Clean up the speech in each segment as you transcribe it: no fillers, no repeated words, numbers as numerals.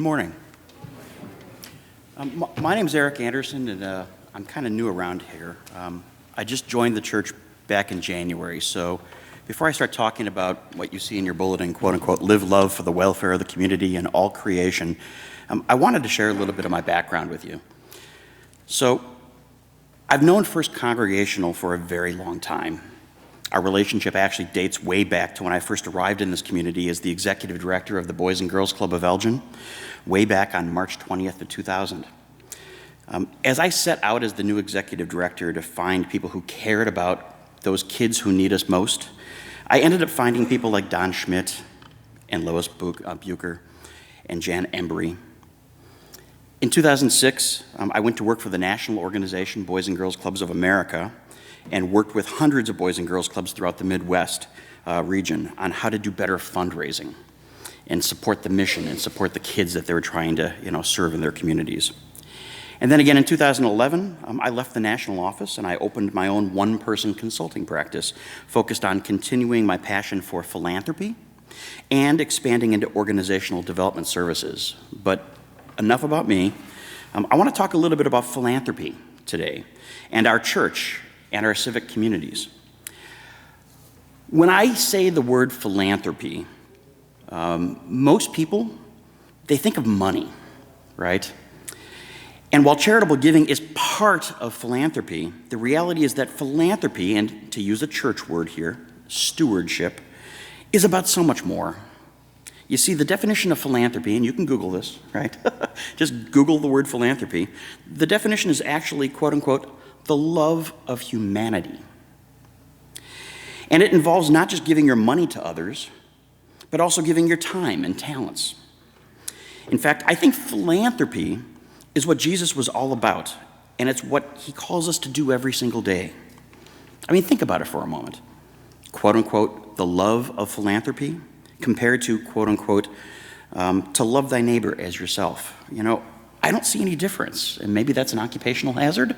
Good morning. My name's Eric Anderson, and I'm kind of new around here. I just joined the church back in January, so before I start talking about what you see in your bulletin, quote-unquote, live love for the welfare of the community and all creation, I wanted to share a little bit of my background with you. So, I've known First Congregational for a very long time. Our relationship actually dates way back to when I first arrived in this community as the executive director of the Boys and Girls Club of Elgin, way back on March 20th of 2000. As I set out as the new executive director to find people who cared about those kids who need us most, I ended up finding people like Don Schmidt and Lois Bucher and Jan Embry. In 2006, I went to work for the national organization Boys and Girls Clubs of America and worked with hundreds of Boys and Girls Clubs throughout the Midwest region on how to do better fundraising and support the mission and support the kids that they were trying to serve in their communities. And then again in 2011, I left the national office and I opened my own one-person consulting practice focused on continuing my passion for philanthropy and expanding into organizational development services. But enough about me. I want to talk a little bit about philanthropy today and our church and our civic communities. When I say the word philanthropy, most people, they think of money, right? And while charitable giving is part of philanthropy, the reality is that philanthropy, and to use a church word here, stewardship, is about so much more. You see, the definition of philanthropy, and you can Google this, right? Just Google the word philanthropy. The definition is actually, quote unquote, the love of humanity. And it involves not just giving your money to others, but also giving your time and talents. In fact, I think philanthropy is what Jesus was all about, and it's what he calls us to do every single day. I mean, think about it for a moment. Quote unquote, the love of philanthropy compared to, quote unquote, to love thy neighbor as yourself. I don't see any difference, and maybe that's an occupational hazard,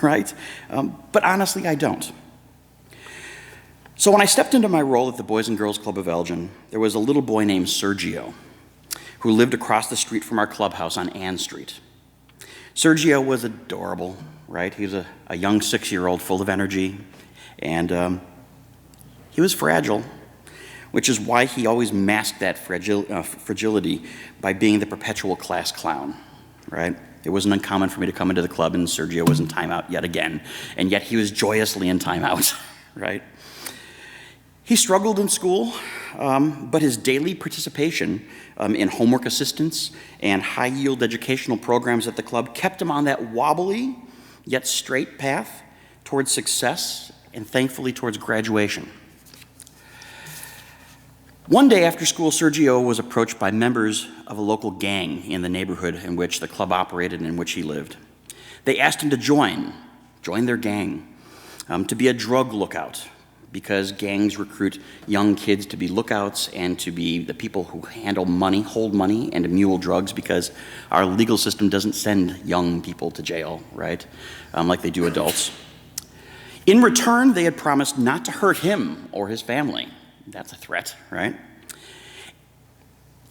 right? But honestly, I don't. So when I stepped into my role at the Boys and Girls Club of Elgin, there was a little boy named Sergio who lived across the street from our clubhouse on Ann Street. Sergio was adorable, right? He was a young 6-year-old full of energy, and he was fragile, which is why he always masked that fragility by being the perpetual class clown, right? It wasn't uncommon for me to come into the club and Sergio was in timeout yet again, and yet he was joyously in timeout, right? He struggled in school, but his daily participation in homework assistance and high-yield educational programs at the club kept him on that wobbly yet straight path towards success and thankfully towards graduation. One day after school, Sergio was approached by members of a local gang in the neighborhood in which the club operated and in which he lived. They asked him to join their gang, to be a drug lookout, because gangs recruit young kids to be lookouts and to be the people who handle money, hold money, and to mule drugs because our legal system doesn't send young people to jail, right, like they do adults. In return, they had promised not to hurt him or his family. That's a threat, right?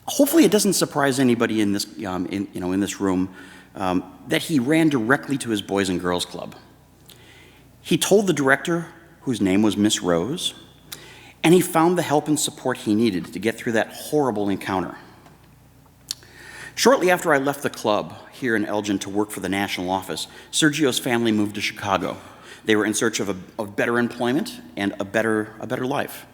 Hopefully, it doesn't surprise anybody in this, in this room that he ran directly to his Boys and Girls Club. He told the director, whose name was Miss Rose, and he found the help and support he needed to get through that horrible encounter. Shortly after I left the club here in Elgin to work for the national office, Sergio's family moved to Chicago. They were in search of better employment and a better life.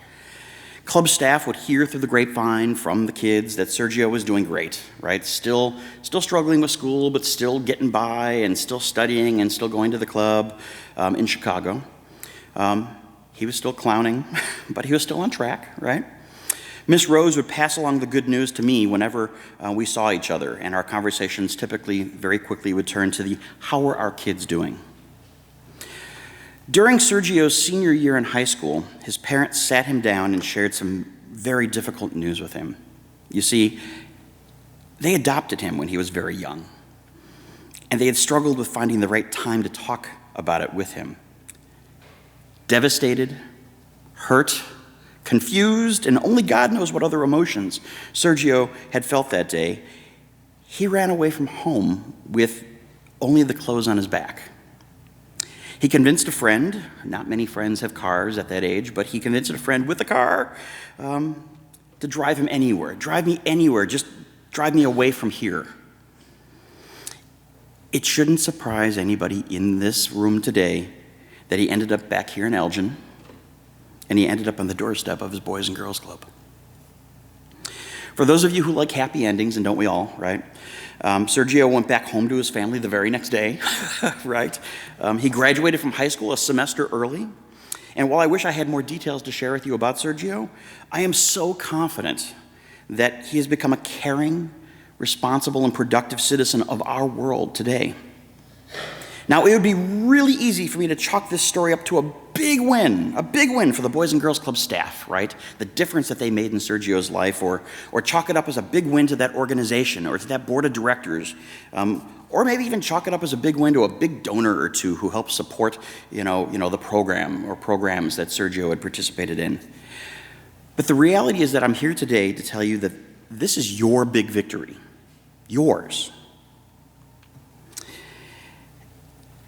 Club staff would hear through the grapevine from the kids that Sergio was doing great, right? Still struggling with school, but still getting by and still studying and still going to the club in Chicago. He was still clowning, but he was still on track, right? Miss Rose would pass along the good news to me whenever we saw each other, and our conversations typically very quickly would turn to the, how are our kids doing? During Sergio's senior year in high school, his parents sat him down and shared some very difficult news with him. You see, they adopted him when he was very young, and they had struggled with finding the right time to talk about it with him. Devastated, hurt, confused, and only God knows what other emotions Sergio had felt that day, he ran away from home with only the clothes on his back. He convinced a friend, not many friends have cars at that age, but he convinced a friend with a car to drive him anywhere. Drive me anywhere, just drive me away from here. It shouldn't surprise anybody in this room today that he ended up back here in Elgin, and he ended up on the doorstep of his Boys and Girls Club. For those of you who like happy endings, and don't we all, right? Sergio went back home to his family the very next day, right? He graduated from high school a semester early. And while I wish I had more details to share with you about Sergio, I am so confident that he has become a caring, responsible, and productive citizen of our world today. Now, it would be really easy for me to chalk this story up to a big win for the Boys and Girls Club staff, right? The difference that they made in Sergio's life, or chalk it up as a big win to that organization or to that board of directors, or maybe even chalk it up as a big win to a big donor or two who helped support, the program or programs that Sergio had participated in. But the reality is that I'm here today to tell you that this is your big victory, yours.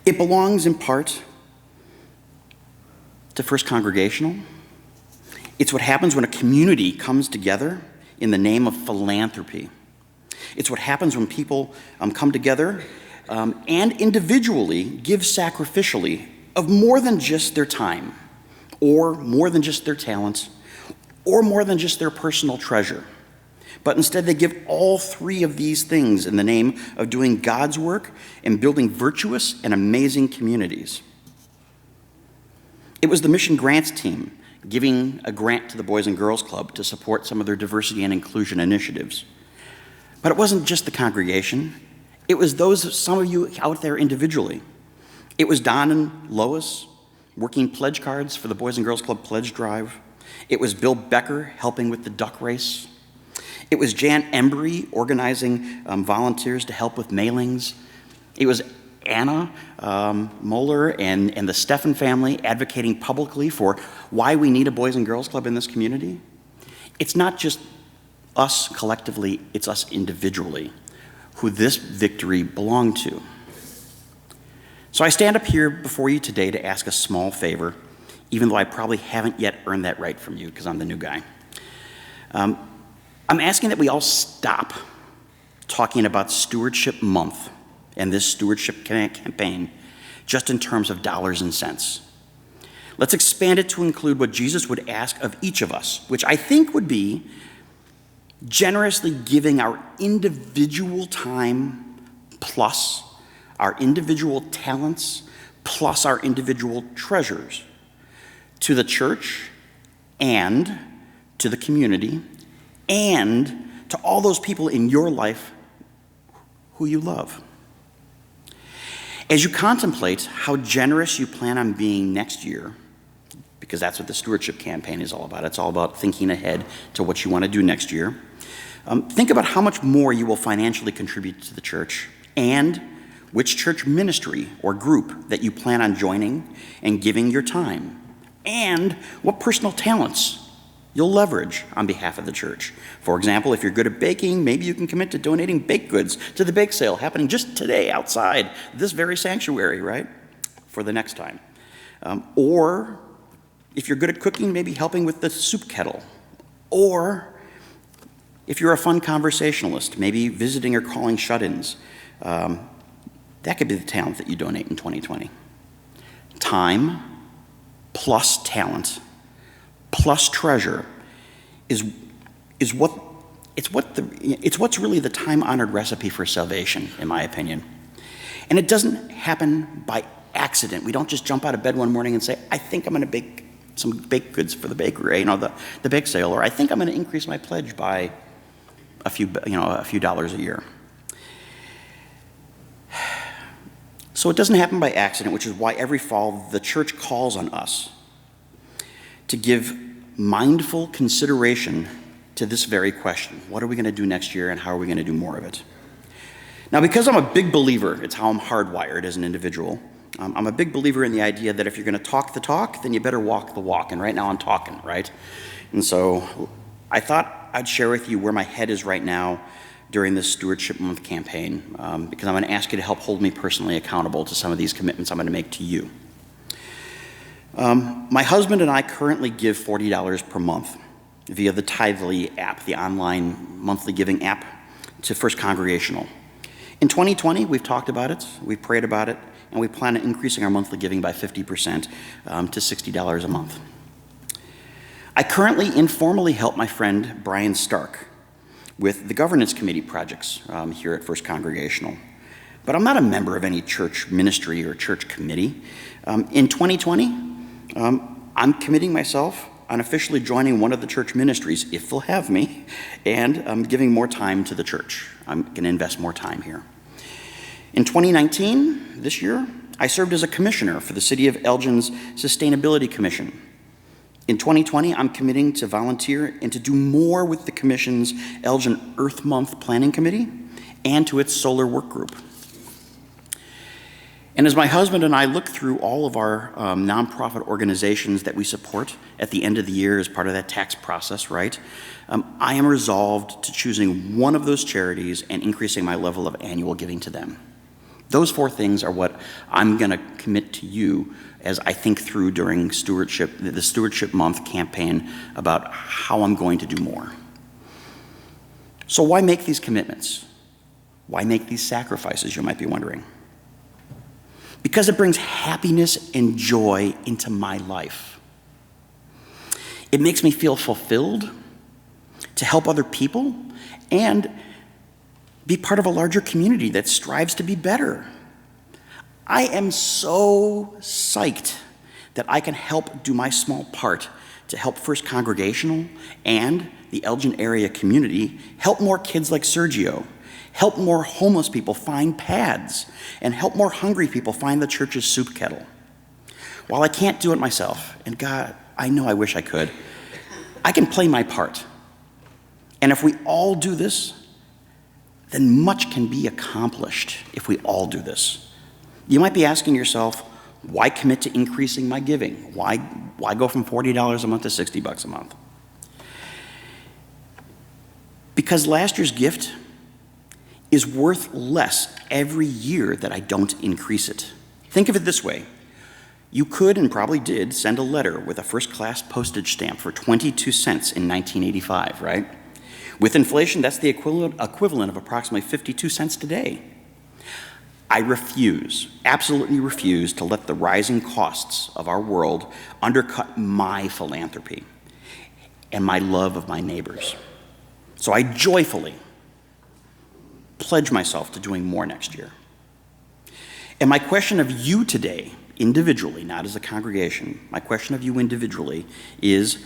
It belongs in part to First Congregational. It's what happens when a community comes together in the name of philanthropy. It's what happens when people come together and individually give sacrificially of more than just their time, or more than just their talents, or more than just their personal treasure. But instead they give all three of these things in the name of doing God's work and building virtuous and amazing communities. It was the Mission Grants team giving a grant to the Boys and Girls Club to support some of their diversity and inclusion initiatives. But it wasn't just the congregation. It was some of you out there individually. It was Don and Lois working pledge cards for the Boys and Girls Club pledge drive. It was Bill Becker helping with the duck race. It was Jan Embry organizing volunteers to help with mailings. It was Anna Moeller and the Steffen family advocating publicly for why we need a Boys and Girls Club in this community. It's not just us collectively, it's us individually who this victory belonged to. So I stand up here before you today to ask a small favor, even though I probably haven't yet earned that right from you because I'm the new guy. I'm asking that we all stop talking about Stewardship Month and this stewardship campaign just in terms of dollars and cents. Let's expand it to include what Jesus would ask of each of us, which I think would be generously giving our individual time plus our individual talents plus our individual treasures to the church and to the community and to all those people in your life who you love. As you contemplate how generous you plan on being next year, because that's what the stewardship campaign is all about. It's all about thinking ahead to what you want to do next year. Think about how much more you will financially contribute to the church and which church ministry or group that you plan on joining and giving your time, and what personal talents you'll leverage on behalf of the church. For example, if you're good at baking, maybe you can commit to donating baked goods to the bake sale happening just today outside this very sanctuary, right? For the next time. Or if you're good at cooking, maybe helping with the soup kettle. Or if you're a fun conversationalist, maybe visiting or calling shut-ins. That could be the talent that you donate in 2020. Time plus talent plus treasure is what's really the time-honored recipe for salvation, in my opinion. And it doesn't happen by accident. We don't just jump out of bed one morning and say, I think I'm going to bake some baked goods for the bakery, the bake sale, or I think I'm going to increase my pledge by a few dollars a year. So it doesn't happen by accident, which is why every fall the church calls on us to give mindful consideration to this very question. What are we going to do next year, and how are we going to do more of it? Now, because I'm a big believer, it's how I'm hardwired as an individual, I'm a big believer in the idea that if you're going to talk the talk, then you better walk the walk, and right now I'm talking, right? And so I thought I'd share with you where my head is right now during this Stewardship Month campaign, because I'm going to ask you to help hold me personally accountable to some of these commitments I'm going to make to you. My husband and I currently give $40 per month via the Tithely app, the online monthly giving app, to First Congregational. In 2020, we've talked about it, we've prayed about it, and we plan on increasing our monthly giving by 50% to $60 a month. I currently informally help my friend Brian Stark with the governance committee projects here at First Congregational. But I'm not a member of any church ministry or church committee. In 2020, I'm committing myself on officially joining one of the church ministries, if they'll have me, and I'm giving more time to the church. I'm going to invest more time here. In 2019, this year, I served as a commissioner for the City of Elgin's Sustainability Commission. In 2020, I'm committing to volunteer and to do more with the Commission's Elgin Earth Month Planning Committee and to its solar work group. And as my husband and I look through all of our nonprofit organizations that we support at the end of the year as part of that tax process, right, I am resolved to choosing one of those charities and increasing my level of annual giving to them. Those 4 things are what I'm going to commit to you as I think through during the Stewardship Month campaign about how I'm going to do more. So why make these commitments? Why make these sacrifices, you might be wondering? Because it brings happiness and joy into my life. It makes me feel fulfilled to help other people and be part of a larger community that strives to be better. I am so psyched that I can help do my small part to help First Congregational and the Elgin area community help more kids like Sergio, help more homeless people find pads, and help more hungry people find the church's soup kettle. While I can't do it myself, and God, I know I wish I could, I can play my part. And if we all do this, then much can be accomplished if we all do this. You might be asking yourself, why commit to increasing my giving? Why go from $40 a month to $60 a month? Because last year's gift is worth less every year that I don't increase it. Think of it this way. You could and probably did send a letter with a first-class postage stamp for 22 cents in 1985, right? With inflation, that's the equivalent of approximately 52 cents today. I refuse, absolutely refuse, to let the rising costs of our world undercut my philanthropy and my love of my neighbors. So I joyfully pledge myself to doing more next year. And my question of you today, individually, not as a congregation, my question of you individually is,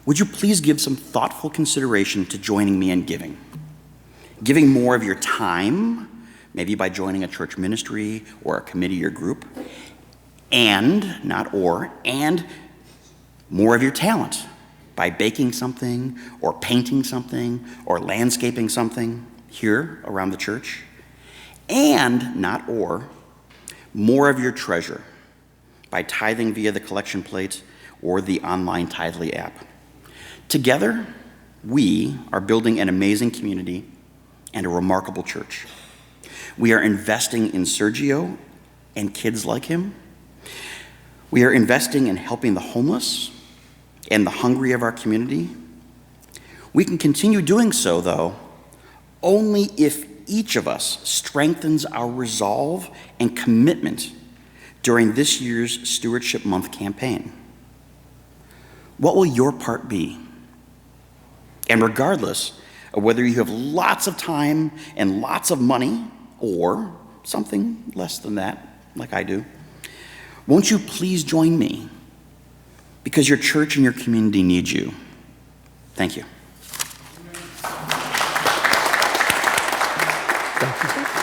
would you please give some thoughtful consideration to joining me in giving? Giving more of your time, maybe by joining a church ministry or a committee or group, and, not or, and more of your talent by baking something or painting something or landscaping something here around the church, and, not or, more of your treasure by tithing via the collection plate or the online Tithely app. Together, we are building an amazing community and a remarkable church. We are investing in Sergio and kids like him. We are investing in helping the homeless and the hungry of our community. We can continue doing so, though, only if each of us strengthens our resolve and commitment during this year's Stewardship Month campaign. What will your part be? And regardless of whether you have lots of time and lots of money, or something less than that, like I do, won't you please join me? Because your church and your community need you. Thank you. Thank you.